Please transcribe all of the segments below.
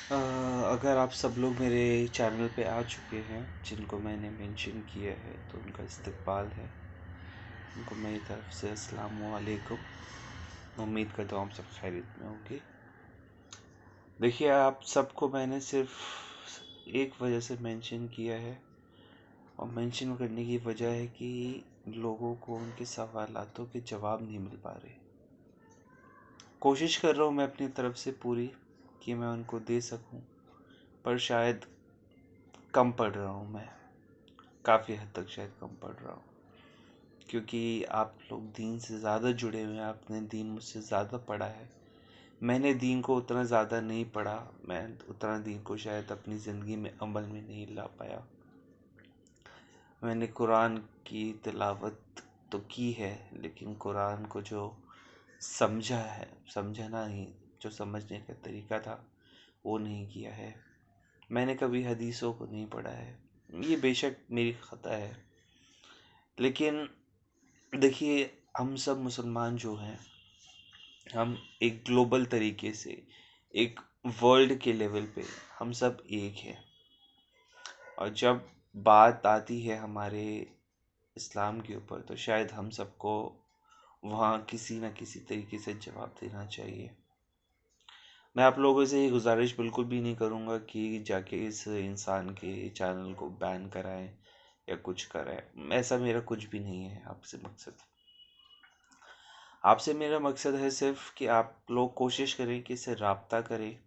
अगर आप सब लोग मेरे चैनल पे आ चुके हैं जिनको मैंने मेंशन किया है तो उनका इस्तकबाल है। उनको मेरी तरफ से अस्सलाम वालेकुम। उम्मीद करता हूँ आप सब खैरियत में होंगे। देखिए, आप सबको मैंने सिर्फ एक वजह से मेंशन किया है, और मेंशन करने की वजह है कि लोगों को उनके सवालातों के जवाब नहीं मिल पा रहे। कोशिश कर रहा हूँ मैं अपनी तरफ से पूरी कि मैं उनको दे सकूँ, पर शायद कम पढ़ रहा हूँ मैं। काफ़ी हद तक शायद कम पढ़ रहा हूँ, क्योंकि आप लोग दीन से ज़्यादा जुड़े हुए हैं। आपने दीन मुझसे ज़्यादा पढ़ा है। मैंने दीन को उतना ज़्यादा नहीं पढ़ा। मैं उतना दीन को शायद अपनी ज़िंदगी में अमल में नहीं ला पाया। मैंने कुरान की तिलावत तो की है, लेकिन कुरान को जो समझना नहीं, जो समझने का तरीका था वो नहीं किया है। मैंने कभी हदीसों को नहीं पढ़ा है। ये बेशक मेरी खता है, लेकिन देखिए, हम सब मुसलमान जो हैं, हम एक ग्लोबल तरीके से, एक वर्ल्ड के लेवल पे हम सब एक हैं। और जब बात आती है हमारे इस्लाम के ऊपर, तो शायद हम सबको वहाँ किसी न किसी तरीके से जवाब देना चाहिए। मैं आप लोगों से ये गुजारिश बिल्कुल भी नहीं करूँगा कि जाके इस इंसान के चैनल को बैन कराएं या कुछ कराएं। ऐसा मेरा कुछ भी नहीं है आपसे मकसद। आपसे मेरा मकसद है सिर्फ कि आप लोग कोशिश करें कि इससे राब्ता करें।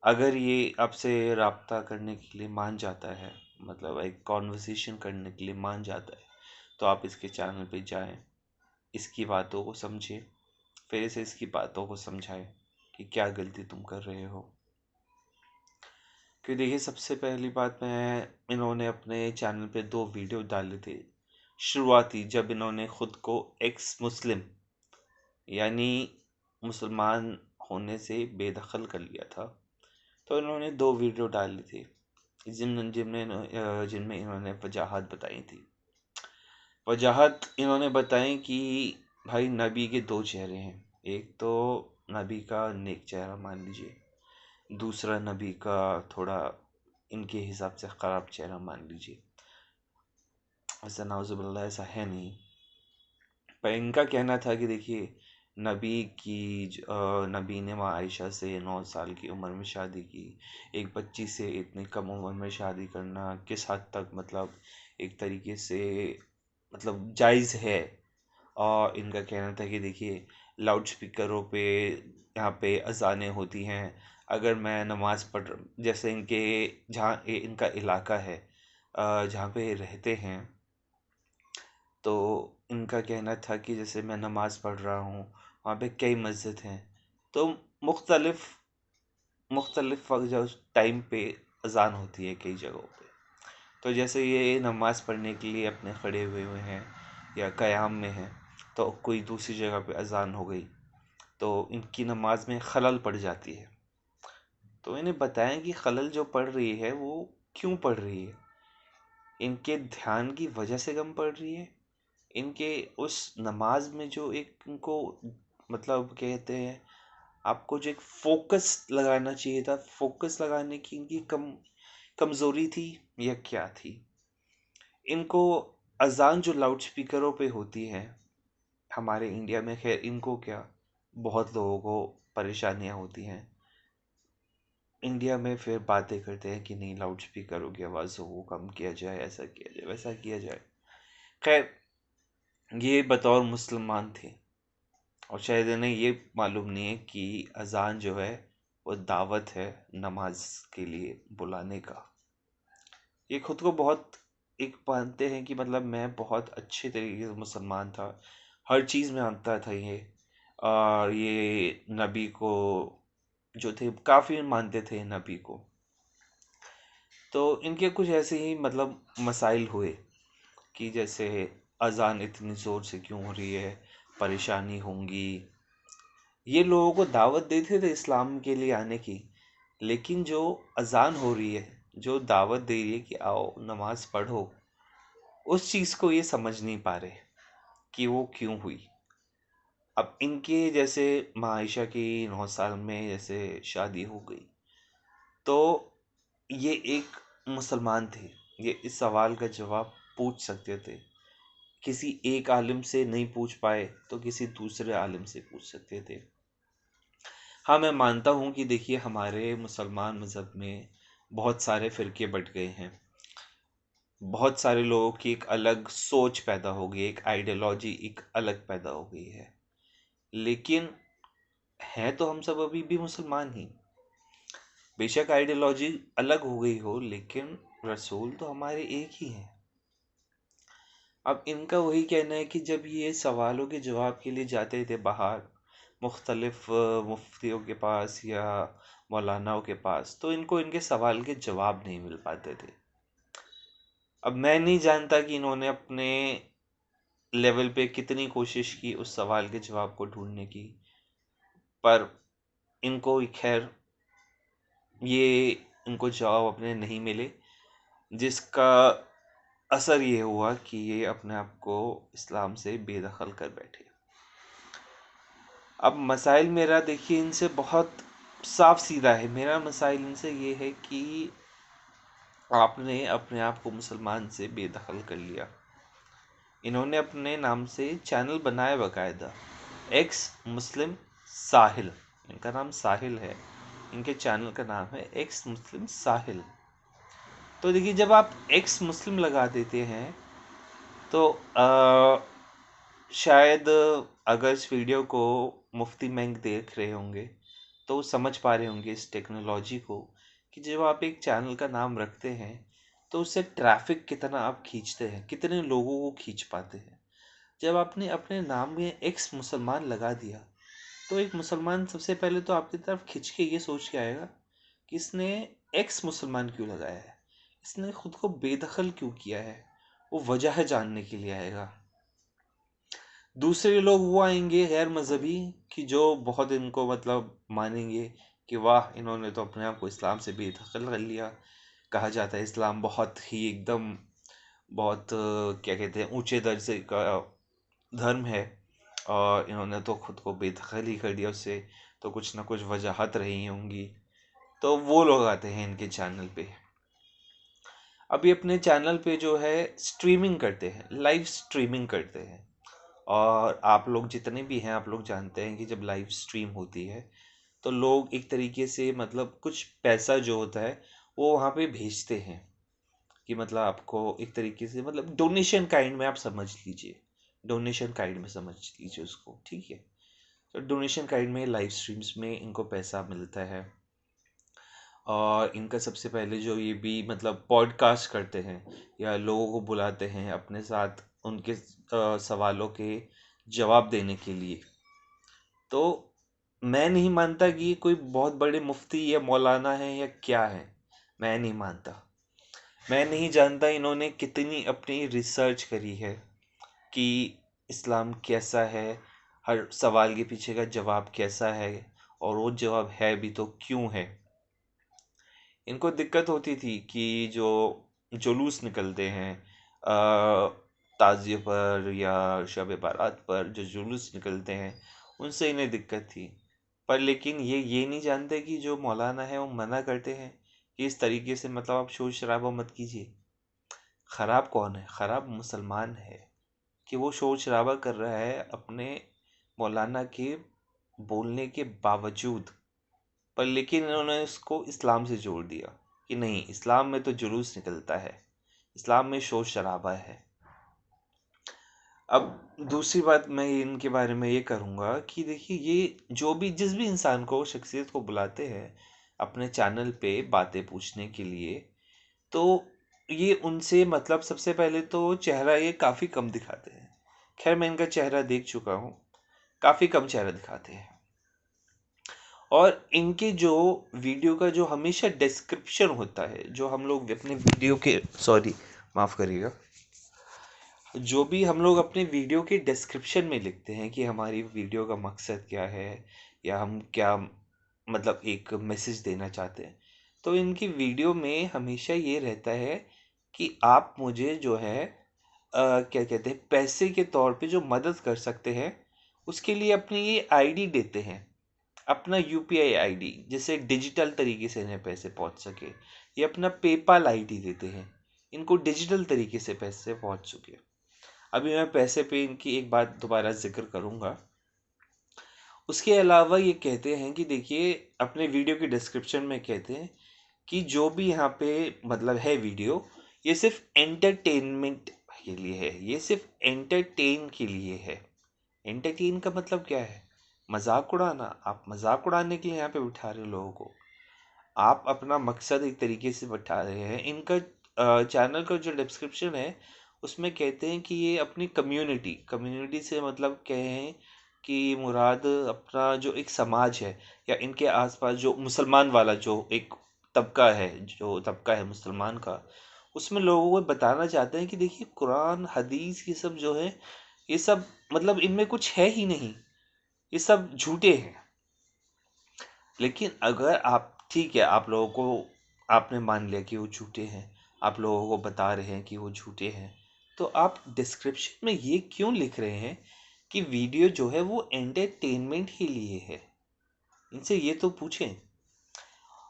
अगर ये आपसे राब्ता करने के लिए मान जाता है, मतलब एक कॉन्वर्सेशन करने के लिए मान जाता है, तो आप इसके चैनल पे जाएं, इसकी बातों को समझें, फिर इसे इसकी बातों को समझाएं कि क्या गलती तुम कर रहे हो। क्योंकि देखिए, सबसे पहली बात, इन्होंने अपने चैनल पे 2 वीडियो डाले थे शुरुआती, जब इन्होंने खुद को एक्स मुस्लिम यानी मुसलमान होने से बेदखल कर लिया था। तो इन्होंने 2 वीडियो डाली थी जिनमें इन्होंने वजाहत बताई थी। वजाहत इन्होंने बताई कि भाई, नबी के 2 चेहरे हैं। एक तो नबी का नेक चेहरा मान लीजिए, दूसरा नबी का थोड़ा इनके हिसाब से ख़राब चेहरा मान लीजिए। ऐसा नाउज़ुबिल्लाह ऐसा है नहीं, पर इनका कहना था कि देखिए, नबी ने माँ आयशा से 9 साल की उम्र में शादी की। एक बच्ची से इतनी कम उम्र में शादी करना किस हद तक, मतलब एक तरीके से, मतलब जायज़ है। और इनका कहना था कि देखिए, लाउड स्पीकरों पे यहाँ पे अजानें होती हैं। अगर मैं नमाज़ पढ़, जैसे जहाँ इनका इलाका है, जहाँ पे रहते हैं, तो इनका कहना था कि जैसे मैं नमाज़ पढ़ रहा हूँ, वहाँ पे कई मस्जिद हैं, तो मुख्तलिफ मुख्तलिफ वक्त जो टाइम पे अजान होती है कई जगहों पे। तो जैसे ये नमाज़ पढ़ने के लिए अपने खड़े हुए हैं या क़याम में हैं, तो कोई दूसरी जगह पे अजान हो गई, तो इनकी नमाज में खलल पड़ जाती है। तो इन्हें बताएं कि खलल जो पड़ रही है वो क्यों पड़ रही है। इनके ध्यान की वजह से कम पड़ रही है। इनके उस नमाज में जो एक इनको, मतलब कहते हैं, आपको जो एक फोकस लगाना चाहिए था, फोकस लगाने की इनकी कमज़ोरी थी या क्या थी। इनको अजान जो लाउड स्पीकरों पे होती है हमारे इंडिया में, खैर इनको क्या, बहुत लोगों को परेशानियां होती हैं इंडिया में, फिर बातें करते हैं कि नहीं, लाउड स्पीकरों की आवाज़ों को कम किया जाए, ऐसा किया जाए, वैसा किया जाए। खैर, ये बतौर मुसलमान थे, और शायद इन्हें ये मालूम नहीं है कि अजान जो है वो दावत है नमाज के लिए बुलाने का। ये खुद को बहुत एक मानते हैं कि मतलब मैं बहुत अच्छे तरीके से मुसलमान था, हर चीज़ में मानता था ये। और ये नबी को जो थे काफ़ी मानते थे नबी को। तो इनके कुछ ऐसे ही मतलब मसाइल हुए कि जैसे अजान इतनी ज़ोर से क्यों हो रही है, परेशानी होंगी। ये लोगों को दावत देते थे इस्लाम के लिए आने की, लेकिन जो अजान हो रही है, जो दावत दे रही है कि आओ नमाज पढ़ो, उस चीज़ को ये समझ नहीं पा रहे कि वो क्यों हुई। अब इनके जैसे मायशा की 9 साल में जैसे शादी हो गई, तो ये एक मुसलमान थे, ये इस सवाल का जवाब पूछ सकते थे। किसी एक आलिम से नहीं पूछ पाए तो किसी दूसरे आलिम से पूछ सकते थे। हाँ, मैं मानता हूँ कि देखिए हमारे मुसलमान मज़हब में बहुत सारे फ़िरके बँट गए हैं। बहुत सारे लोगों की एक अलग सोच पैदा हो गई, एक आइडियोलॉजी एक अलग पैदा हो गई है। लेकिन हैं तो हम सब अभी भी मुसलमान ही। बेशक आइडियोलॉजी अलग हो गई हो, लेकिन रसूल तो हमारे एक ही हैं। अब इनका वही कहना है कि जब ये सवालों के जवाब के लिए जाते थे बाहर मुख्तलिफ मुफ्तियों के पास या मौलानाओं के पास, तो इनको इनके सवाल के जवाब नहीं मिल पाते थे। अब मैं नहीं जानता कि इन्होंने अपने लेवल पे कितनी कोशिश की उस सवाल के जवाब को ढूंढने की, पर इनको खैर ये इनको जवाब अपने नहीं मिले, जिसका असर ये हुआ कि ये अपने आप को इस्लाम से बेदखल कर बैठे। अब मसाइल मेरा देखिए इनसे बहुत साफ सीधा है। मेरा मसाइल इनसे ये है कि आपने अपने आप को मुसलमान से बेदखल कर लिया। इन्होंने अपने नाम से चैनल बनाया बाकायदा, एक्स मुस्लिम साहिल, इनका नाम साहिल है, इनके चैनल का नाम है एक्स मुस्लिम साहिल। तो देखिए जब आप एक्स मुस्लिम लगा देते हैं तो शायद अगर इस वीडियो को मुफ्ती मेंग देख रहे होंगे तो वो समझ पा रहे होंगे इस टेक्नोलॉजी को, कि जब आप एक चैनल का नाम रखते हैं तो उससे ट्रैफिक कितना आप खींचते हैं, कितने लोगों को खींच पाते हैं। जब आपने अपने नाम में एक्स मुसलमान लगा दिया तो एक मुसलमान सबसे पहले तो आपकी तरफ खिंच के ये सोच के आएगा कि इसने एक्स मुसलमान क्यों लगाया है, इसने खुद को बेदखल क्यों किया है, वो वजह जानने के लिए आएगा। दूसरे लोग वो आएंगे गैर मजहबी, कि जो बहुत इनको मतलब मानेंगे कि वाह इन्होंने तो अपने आप को इस्लाम से बेदखल कर लिया। कहा जाता है इस्लाम बहुत ही एकदम बहुत क्या कहते हैं ऊंचे दर्जे का धर्म है, और इन्होंने तो खुद को बेदखल ही कर दिया उससे, तो कुछ ना कुछ वजहत रही होंगी। तो वो लोग आते हैं इनके चैनल पे। अभी अपने चैनल पे जो है स्ट्रीमिंग करते हैं, लाइव स्ट्रीमिंग करते हैं। और आप लोग जितने भी हैं आप लोग जानते हैं कि जब लाइव स्ट्रीम होती है तो लोग एक तरीके से मतलब कुछ पैसा जो होता है वो वहाँ पे भेजते हैं, कि मतलब आपको एक तरीके से मतलब डोनेशन काइंड में आप समझ लीजिए, डोनेशन काइंड में समझ लीजिए उसको, ठीक है। तो डोनेशन काइंड में लाइव स्ट्रीम्स में इनको पैसा मिलता है। और इनका सबसे पहले जो ये भी मतलब पॉडकास्ट करते हैं या लोगों को बुलाते हैं अपने साथ उनके सवालों के जवाब देने के लिए, तो मैं नहीं मानता कि ये कोई बहुत बड़े मुफ्ती या मौलाना है या क्या है। मैं नहीं मानता। मैं नहीं जानता इन्होंने कितनी अपनी रिसर्च करी है कि इस्लाम कैसा है, हर सवाल के पीछे का जवाब कैसा है, और वो जवाब है भी तो क्यों है। इनको दिक्कत होती थी कि जो जुलूस निकलते हैं ताज़िए पर या शब बारात पर जो जुलूस निकलते हैं उनसे इन्हें दिक्कत थी। पर लेकिन ये नहीं जानते कि जो मौलाना है वो मना करते हैं कि इस तरीके से मतलब आप शोर शराबा मत कीजिए। ख़राब कौन है? ख़राब मुसलमान है कि वो शोर शराबा कर रहा है अपने मौलाना के बोलने के बावजूद। पर लेकिन इन्होंने उसको इस्लाम से जोड़ दिया कि नहीं, इस्लाम में तो जुलूस निकलता है, इस्लाम में शोर शराबा है। अब दूसरी बात मैं इनके बारे में ये करूँगा कि देखिए ये जो भी जिस भी इंसान को शख्सियत को बुलाते हैं अपने चैनल पे बातें पूछने के लिए, तो ये उनसे मतलब सबसे पहले तो चेहरा ये काफ़ी कम दिखाते हैं। खैर मैं इनका चेहरा देख चुका हूँ, काफ़ी कम चेहरा दिखाते हैं। और इनके जो वीडियो का जो हमेशा डिस्क्रिप्शन होता है, जो हम लोग अपने वीडियो के सॉरी माफ़ करिएगा, जो भी हम लोग अपने वीडियो के डिस्क्रिप्शन में लिखते हैं कि हमारी वीडियो का मकसद क्या है या हम क्या मतलब एक मैसेज देना चाहते हैं, तो इनकी वीडियो में हमेशा ये रहता है कि आप मुझे जो है क्या कहते हैं पैसे के तौर पे जो मदद कर सकते हैं उसके लिए अपनी ये आईडी देते हैं, अपना यूपीआई आईडी, जिससे डिजिटल तरीके से इन्हें पैसे पहुंच सके। ये अपना पेपाल आईडी देते हैं, इनको डिजिटल तरीके से पैसे पहुंच सके। अभी मैं पैसे पे इनकी एक बात दोबारा जिक्र करूंगा। उसके अलावा ये कहते हैं कि देखिए, अपने वीडियो के डिस्क्रिप्शन में कहते हैं कि जो भी यहाँ पे मतलब है वीडियो, ये सिर्फ एंटरटेनमेंट के लिए है, ये सिर्फ एंटरटेन के लिए है। एंटरटेन का मतलब क्या है? मजाक उड़ाना। आप मजाक उड़ाने के लिए यहाँ पे बिठा रहे हो लोगों को, आप अपना मकसद एक तरीके से बिठा रहे हैं। इनका चैनल का जो डिस्क्रिप्शन है उसमें कहते हैं कि ये अपनी कम्युनिटी, कम्युनिटी से मतलब कहें कि मुराद अपना जो एक समाज है या इनके आसपास जो मुसलमान वाला जो एक तबका है, जो तबका है मुसलमान का, उसमें लोगों को बताना चाहते हैं कि देखिए, कुरान हदीस ये सब जो है, ये सब मतलब इनमें कुछ है ही नहीं, ये सब झूठे हैं। लेकिन अगर आप, ठीक है, आप लोगों को, आपने मान लिया कि वो झूठे हैं, आप लोगों को बता रहे हैं कि वो झूठे हैं, तो आप डिस्क्रिप्शन में ये क्यों लिख रहे हैं कि वीडियो जो है वो एंटरटेनमेंट के लिए है? इनसे ये तो पूछें।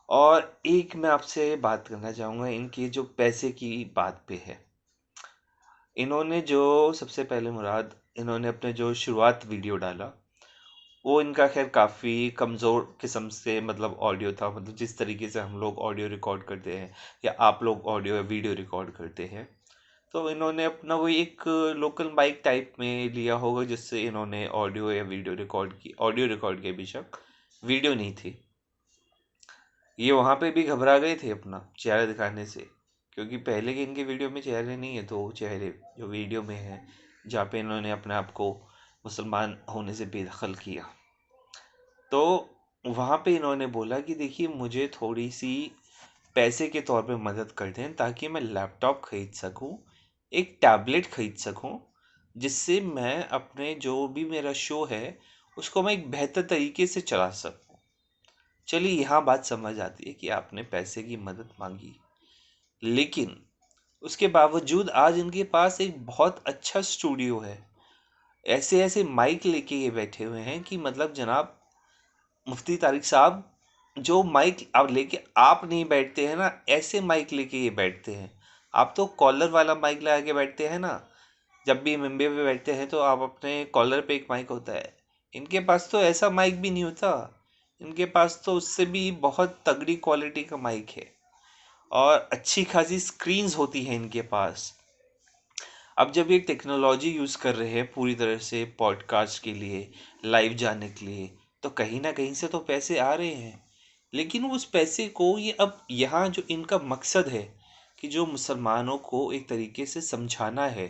और एक मैं आपसे बात करना चाहूँगा, इनकी जो पैसे की बात पे है। इन्होंने जो सबसे पहले मुराद, इन्होंने अपने जो शुरुआत वीडियो डाला, वो इनका खैर काफ़ी कमज़ोर किस्म से मतलब ऑडियो था, मतलब जिस तरीके से हम लोग ऑडियो रिकॉर्ड करते हैं या आप लोग ऑडियो या वीडियो रिकॉर्ड करते हैं। तो इन्होंने अपना वो एक लोकल माइक टाइप में लिया होगा, जिससे इन्होंने ऑडियो या वीडियो रिकॉर्ड की, ऑडियो रिकॉर्ड किया बेशक, वीडियो नहीं थी। ये वहाँ पे भी घबरा गए थे अपना चेहरा दिखाने से, क्योंकि पहले के इनके वीडियो में चेहरे नहीं है, तो चेहरे जो वीडियो में है, जहाँ पे इन्होंने अपने आप को मुसलमान होने से बेदखल किया, तो वहाँ पे इन्होंने बोला कि देखिए, मुझे थोड़ी सी पैसे के तौर पे मदद कर दें ताकि मैं लैपटॉप खरीद सकूं, एक टैबलेट खरीद सकूं, जिससे मैं अपने जो भी मेरा शो है उसको मैं एक बेहतर तरीके से चला सकूं। चलिए, यहाँ बात समझ आती है कि आपने पैसे की मदद मांगी, लेकिन उसके बावजूद आज इनके पास एक बहुत अच्छा स्टूडियो है। ऐसे ऐसे माइक लेके ये बैठे हुए हैं कि मतलब जनाब मुफ्ती तारिक साहब, जो माइक आप लेके आप नहीं बैठते हैं ना, ऐसे माइक लेके ये बैठते हैं। आप तो कॉलर वाला माइक लगा के बैठते हैं ना, जब भी मिम्बे पे बैठते हैं तो आप अपने कॉलर पे एक माइक होता है। इनके पास तो ऐसा माइक भी नहीं होता, इनके पास तो उससे भी बहुत तगड़ी क्वालिटी का माइक है और अच्छी खासी स्क्रीन्स होती हैं इनके पास। अब जब ये टेक्नोलॉजी यूज़ कर रहे हैं पूरी तरह से पॉडकास्ट के लिए, लाइव जाने के लिए, तो कहीं ना कहीं से तो पैसे आ रहे हैं। लेकिन उस पैसे को ये अब यहाँ जो इनका मकसद है कि जो मुसलमानों को एक तरीके से समझाना है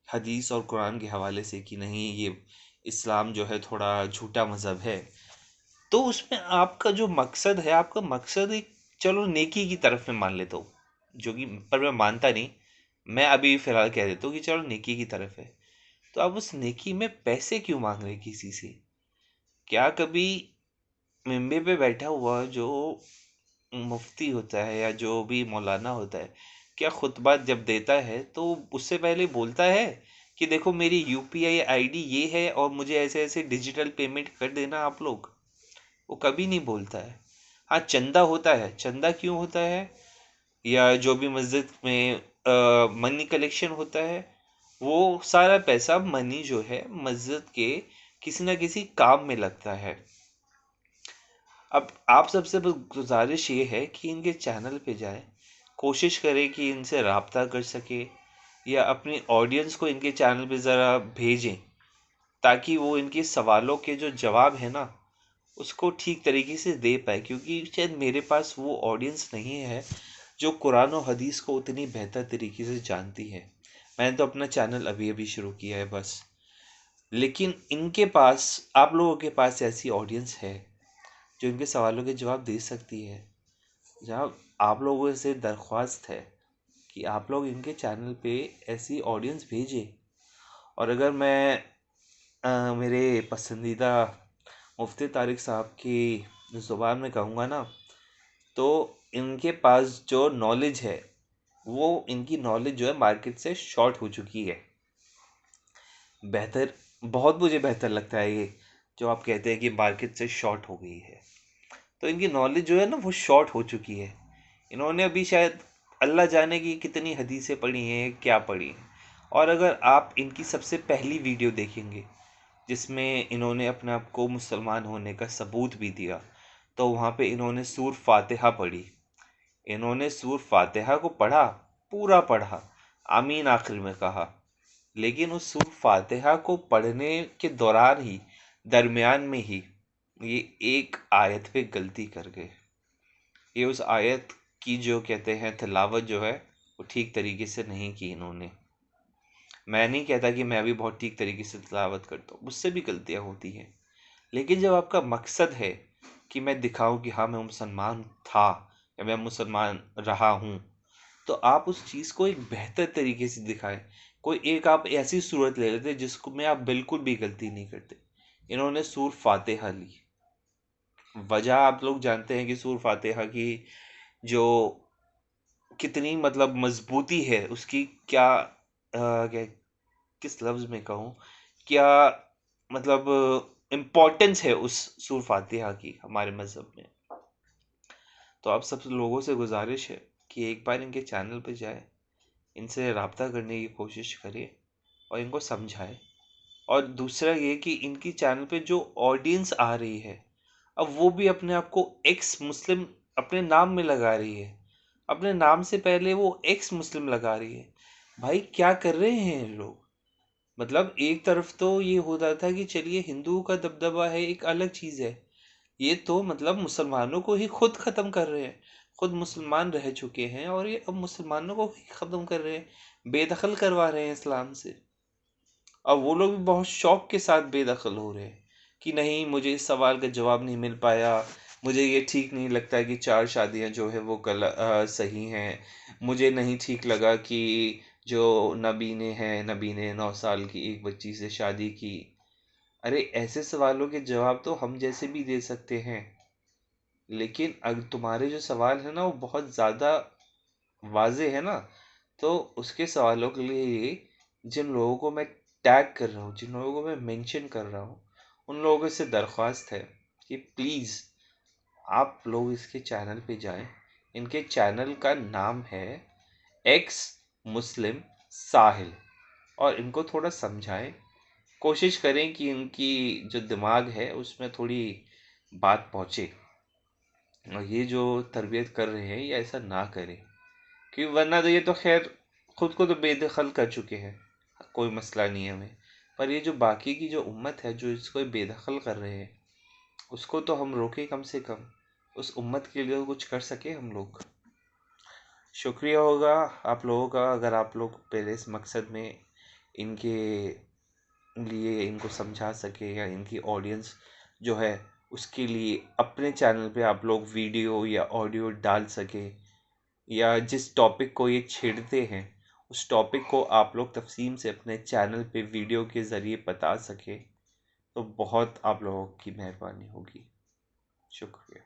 हदीस और कुरान के हवाले से कि नहीं, ये इस्लाम जो है थोड़ा झूठा मज़हब है, तो उसमें आपका जो मकसद है, आपका मकसद एक, चलो नेकी की तरफ में मान लेता हूँ, जो कि पर मैं मानता नहीं, मैं अभी फ़िलहाल कह देता हूँ कि चलो नेकी की तरफ है। तो आप उस नेकी में पैसे क्यों मांग रहे हैं किसी से? क्या कभी मिंबे पे बैठा हुआ जो मुफ्ती होता है या जो भी मौलाना होता है, क्या खुतबा जब देता है तो उससे पहले बोलता है कि देखो, मेरी यूपीआई आईडी ये है और मुझे ऐसे ऐसे डिजिटल पेमेंट कर देना आप लोग? वो कभी नहीं बोलता है। हाँ, चंदा होता है। चंदा क्यों होता है? या जो भी मस्जिद में मनी कलेक्शन होता है, वो सारा पैसा, मनी जो है, मस्जिद के किसी ना किसी काम में लगता है। अब आप सबसे बस गुजारिश ये है कि इनके चैनल पे जाए, कोशिश करें कि इनसे राब्ता कर सके या अपनी ऑडियंस को इनके चैनल पे ज़रा भेजें, ताकि वो इनके सवालों के जो जवाब है ना, उसको ठीक तरीके से दे पाए, क्योंकि शायद मेरे पास वो ऑडियंस नहीं है जो कुरान और हदीस को उतनी बेहतर तरीके से जानती है। मैंने तो अपना चैनल अभी अभी शुरू किया है बस। लेकिन इनके पास, आप लोगों के पास ऐसी ऑडियंस है जो इनके सवालों के जवाब दे सकती है। जनाब, आप लोगों से दरख्वास्त है कि आप लोग इनके चैनल पे ऐसी ऑडियंस भेजें। और अगर मैं मेरे पसंदीदा मुफ्ती तारिक साहब की ज़ुबान में कहूँगा ना, तो इनके पास जो नॉलेज है, वो इनकी नॉलेज जो है मार्केट से शॉर्ट हो चुकी है। बेहतर बहुत मुझे बेहतर लगता है ये जो आप कहते हैं कि मार्केट से शॉर्ट हो गई है। तो इनकी नॉलेज जो है ना वो शॉर्ट हो चुकी है। इन्होंने अभी शायद अल्लाह जाने की कितनी हदीसें पढ़ी हैं, क्या पढ़ी हैं। और अगर आप इनकी सबसे पहली वीडियो देखेंगे जिसमें इन्होंने अपने आप को मुसलमान होने का सबूत भी दिया, तो वहाँ पे इन्होंने सूर फातिहा पढ़ी। इन्होंने सूर फातिहा को पढ़ा, पूरा पढ़ा, आमीन आखिर में कहा। लेकिन उस सूर फातिहा को पढ़ने के दौरान ही, दरमियान में ही, ये एक आयत पे गलती कर गए। ये उस आयत की जो कहते हैं तिलावत जो है वो ठीक तरीके से नहीं की इन्होंने। मैं नहीं कहता कि मैं भी बहुत ठीक तरीके से तिलावत करता हूँ, मुझसे भी गलतियाँ होती हैं। लेकिन जब आपका मकसद है कि मैं दिखाऊं कि हाँ मैं मुसलमान था या मैं मुसलमान रहा हूँ, तो आप उस चीज़ को एक बेहतर तरीके से दिखाएं। कोई एक आप ऐसी सूरत ले लेते जिसको में आप बिल्कुल भी गलती नहीं करते। इन्होंने सूर फातिहा ली। वजह आप लोग जानते हैं कि सूर फातिहा की जो कितनी मतलब मजबूती है उसकी, क्या क्या किस लफ्ज़ में कहूँ, क्या मतलब इम्पोर्टेंस है उस सूर फातिहा की हमारे मज़हब में। तो आप सब लोगों से गुजारिश है कि एक बार इनके चैनल पे जाए, इनसे रब्ता करने की कोशिश करें और इनको समझाएं। और दूसरा ये कि इनकी चैनल पे जो ऑडियंस आ रही है, अब वो भी अपने आप को एक्स मुस्लिम अपने नाम में लगा रही है। अपने नाम से पहले वो एक्स मुस्लिम लगा रही है। भाई क्या कर रहे हैं ये लोग? मतलब एक तरफ तो ये होता था कि चलिए हिंदुओं का दबदबा है, एक अलग चीज़ है। ये तो मतलब मुसलमानों को ही खुद ख़त्म कर रहे हैं। खुद मुसलमान रह चुके हैं और ये अब मुसलमानों को ही ख़त्म कर रहे हैं, बेदखल करवा रहे हैं इस्लाम से। अब वो लोग भी बहुत शौक के साथ बेदखल हो रहे हैं कि नहीं, मुझे इस सवाल का जवाब नहीं मिल पाया, मुझे ये ठीक नहीं लगता कि 4 शादियां जो है वो सही हैं। मुझे नहीं ठीक लगा कि जो नबी ने 9 साल की एक बच्ची से शादी की। अरे ऐसे सवालों के जवाब तो हम जैसे भी दे सकते हैं। लेकिन अगर तुम्हारे जो सवाल है ना वो बहुत ज़्यादा वाज़े है ना, तो उसके सवालों के लिए जिन लोगों को मैं टैग कर रहा हूँ, जिन लोगों को मैं मेंशन कर रहा हूँ, उन लोगों से दरख्वास्त है कि प्लीज़ आप लोग इसके चैनल पे जाएं। इनके चैनल का नाम है एक्स मुस्लिम साहिल। और इनको थोड़ा समझाएं, कोशिश करें कि इनकी जो दिमाग है उसमें थोड़ी बात पहुँचे और ये जो तरबियत कर रहे हैं ये ऐसा ना करें। कि वरना तो ये तो खैर खुद को तो बेदखल कर चुके हैं, कोई मसला नहीं है हमें। पर ये जो बाकी की जो उम्मत है जो इसको बेदखल कर रहे हैं, उसको तो हम रोके कम से कम। उस उम्मत के लिए कुछ कर सके हम लोग। शुक्रिया होगा आप लोगों का अगर आप लोग पहले इस मकसद में इनके लिए इनको समझा सके या इनकी ऑडियंस जो है उसके लिए अपने चैनल पे आप लोग वीडियो या ऑडियो डाल सके, या जिस टॉपिक को ये छेड़ते हैं उस टॉपिक को आप लोग तफसीम से अपने चैनल पे वीडियो के ज़रिए बता सके, तो बहुत आप लोगों की मेहरबानी होगी। शुक्रिया।